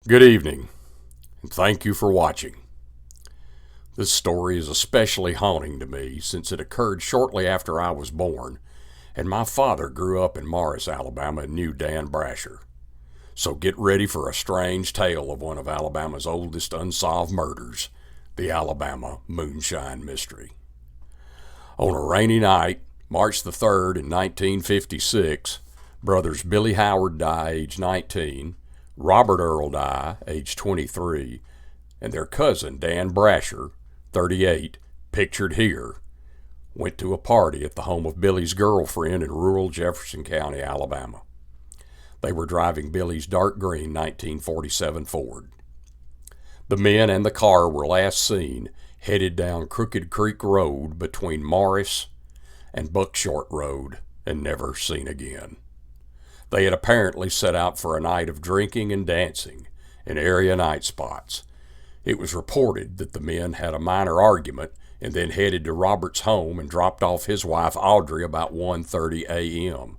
Good evening, and thank you for watching. This story is especially haunting to me since it occurred shortly after I was born, and my father grew up in Morris, Alabama, and knew Dan Brasher. So get ready for a strange tale of one of Alabama's oldest unsolved murders, the Alabama Moonshine Mystery. On a rainy night, March the 3rd in 1956, brothers Billy Howard Dye, age 19, Robert Earl Dye, age 23, and their cousin Dan Brasher, 38, pictured here, went to a party at the home of Billy's girlfriend in rural Jefferson County, Alabama. They were driving Billy's dark green 1947 Ford. The men and the car were last seen headed down Crooked Creek Road between Morris and Buckshort Road and never seen again. They had apparently set out for a night of drinking and dancing in area night spots. It was reported that the men had a minor argument and then headed to Robert's home and dropped off his wife Audrey about 1:30 a.m.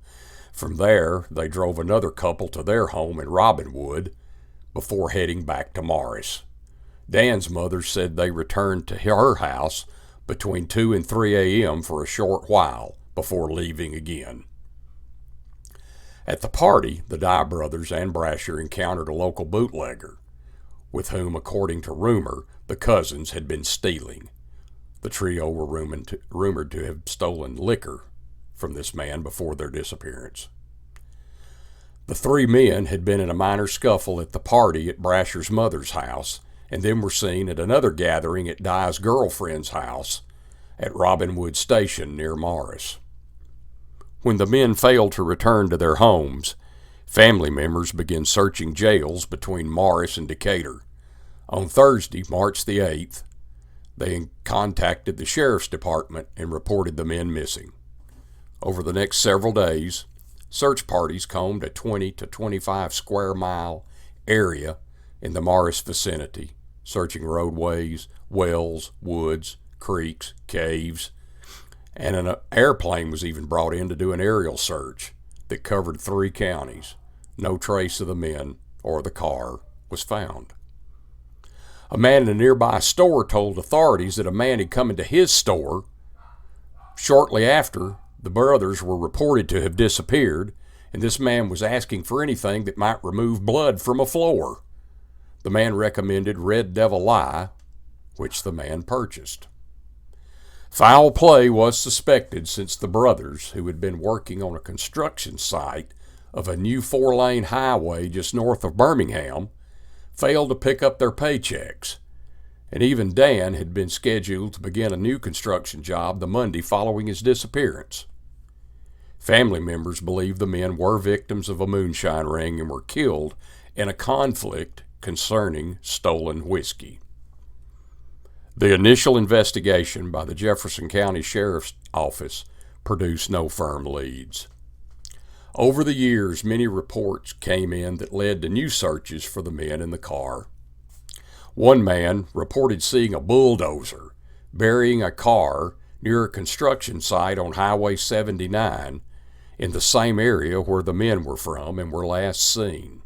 From there, they drove another couple to their home in Robinwood before heading back to Morris. Dan's mother said they returned to her house between 2 and 3 a.m. for a short while before leaving again. At the party, the Dye brothers and Brasher encountered a local bootlegger, with whom, according to rumor, the cousins had been stealing. The trio were rumored to have stolen liquor from this man before their disappearance. The three men had been in a minor scuffle at the party at Brasher's mother's house, and then were seen at another gathering at Dye's girlfriend's house at Robinwood Station near Morris. When the men failed to return to their homes, family members began searching jails between Morris and Decatur. On Thursday, March the 8th, they contacted the sheriff's department and reported the men missing. Over the next several days, search parties combed a 20 to 25 square mile area in the Morris vicinity, searching roadways, wells, woods, creeks, caves, and an airplane was even brought in to do an aerial search that covered 3 counties. No trace of the men or the car was found. A man in a nearby store told authorities that a man had come into his store shortly after the brothers were reported to have disappeared, and this man was asking for anything that might remove blood from a floor. The man recommended Red Devil Lye, which the man purchased. Foul play was suspected since the brothers, who had been working on a construction site of a new 4-lane highway just north of Birmingham, failed to pick up their paychecks, and even Dan had been scheduled to begin a new construction job the Monday following his disappearance. Family members believe the men were victims of a moonshine ring and were killed in a conflict concerning stolen whiskey. The initial investigation by the Jefferson County Sheriff's Office produced no firm leads. Over the years, many reports came in that led to new searches for the men in the car. One man reported seeing a bulldozer burying a car near a construction site on Highway 79 in the same area where the men were from and were last seen.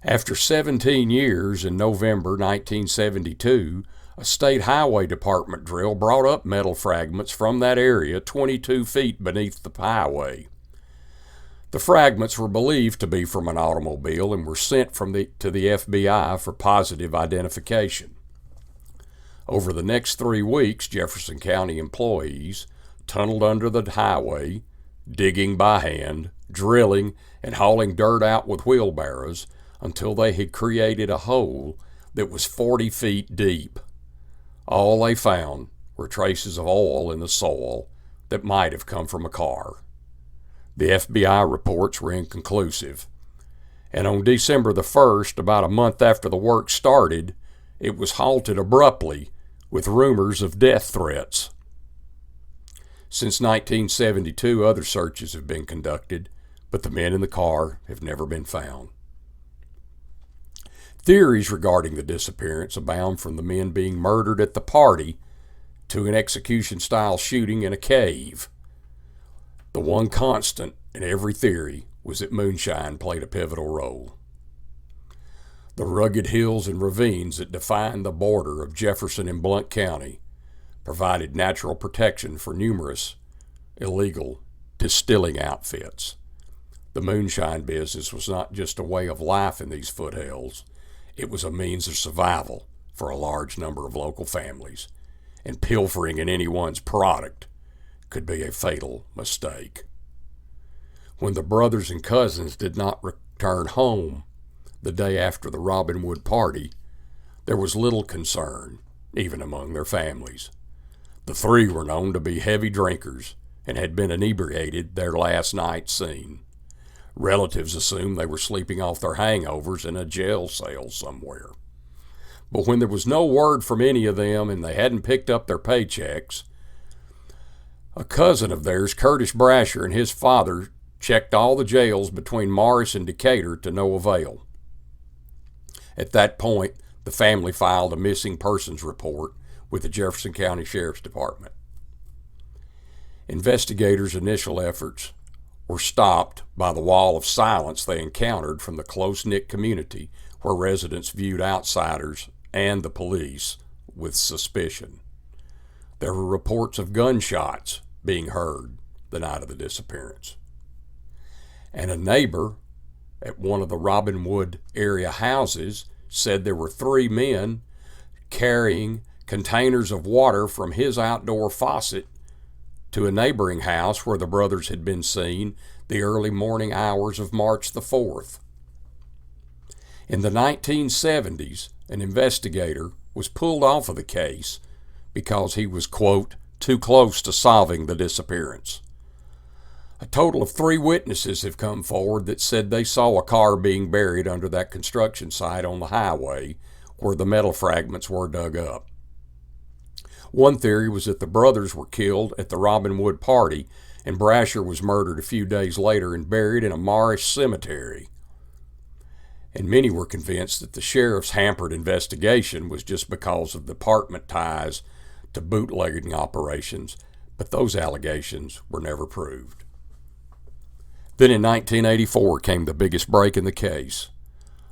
After 17 years, in November 1972, a state highway department drill brought up metal fragments from that area 22 feet beneath the highway. The fragments were believed to be from an automobile and were sent to the FBI for positive identification. Over the next 3 weeks, Jefferson County employees tunneled under the highway, digging by hand, drilling, and hauling dirt out with wheelbarrows until they had created a hole that was 40 feet deep. All they found were traces of oil in the soil that might have come from a car. The FBI reports were inconclusive, and on December the 1st, about a month after the work started, it was halted abruptly with rumors of death threats. Since 1972, other searches have been conducted, but the men in the car have never been found. Theories regarding the disappearance abound, from the men being murdered at the party to an execution-style shooting in a cave. The one constant in every theory was that moonshine played a pivotal role. The rugged hills and ravines that define the border of Jefferson and Blount County provided natural protection for numerous illegal distilling outfits. The moonshine business was not just a way of life in these foothills, it was a means of survival for a large number of local families, and pilfering in anyone's product could be a fatal mistake. When the brothers and cousins did not return home the day after the Robin Wood party, there was little concern, even among their families. The three were known to be heavy drinkers and had been inebriated their last night seen. Relatives assumed they were sleeping off their hangovers in a jail cell somewhere. But when there was no word from any of them and they hadn't picked up their paychecks, a cousin of theirs, Curtis Brasher, and his father checked all the jails between Morris and Decatur to no avail. At that point, the family filed a missing persons report with the Jefferson County Sheriff's Department. Investigators' initial efforts were stopped by the wall of silence they encountered from the close-knit community where residents viewed outsiders and the police with suspicion. There were reports of gunshots being heard the night of the disappearance. And a neighbor at one of the Robin Wood area houses said there were three men carrying containers of water from his outdoor faucet to a neighboring house where the brothers had been seen the early morning hours of March the 4th. In the 1970s, an investigator was pulled off of the case because he was, quote, too close to solving the disappearance. A total of 3 witnesses have come forward that said they saw a car being buried under that construction site on the highway where the metal fragments were dug up. One theory was that the brothers were killed at the Robin Wood party and Brasher was murdered a few days later and buried in a Morris cemetery. And many were convinced that the sheriff's hampered investigation was just because of department ties to bootlegging operations, but those allegations were never proved. Then in 1984 came the biggest break in the case.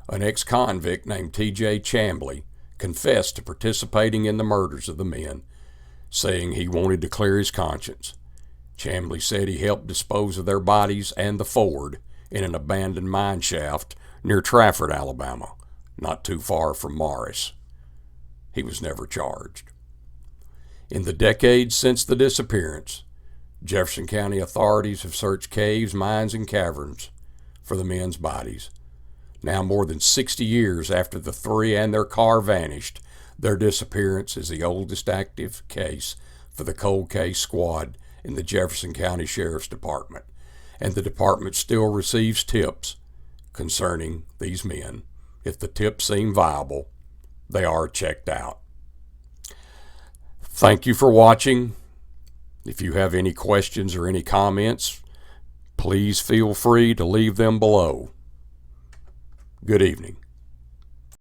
An ex-convict named T.J. Chambly confessed to participating in the murders of the men, saying he wanted to clear his conscience. Chambly said he helped dispose of their bodies and the Ford in an abandoned mine shaft near Trafford, Alabama, not too far from Morris. He was never charged. In the decades since the disappearance, Jefferson County authorities have searched caves, mines, and caverns for the men's bodies. Now more than 60 years after the three and their car vanished, their disappearance is the oldest active case for the cold case squad in the Jefferson County Sheriff's Department, and the department still receives tips concerning these men. If the tips seem viable, they are checked out. Thank you for watching. If you have any questions or any comments, please feel free to leave them below. Good evening.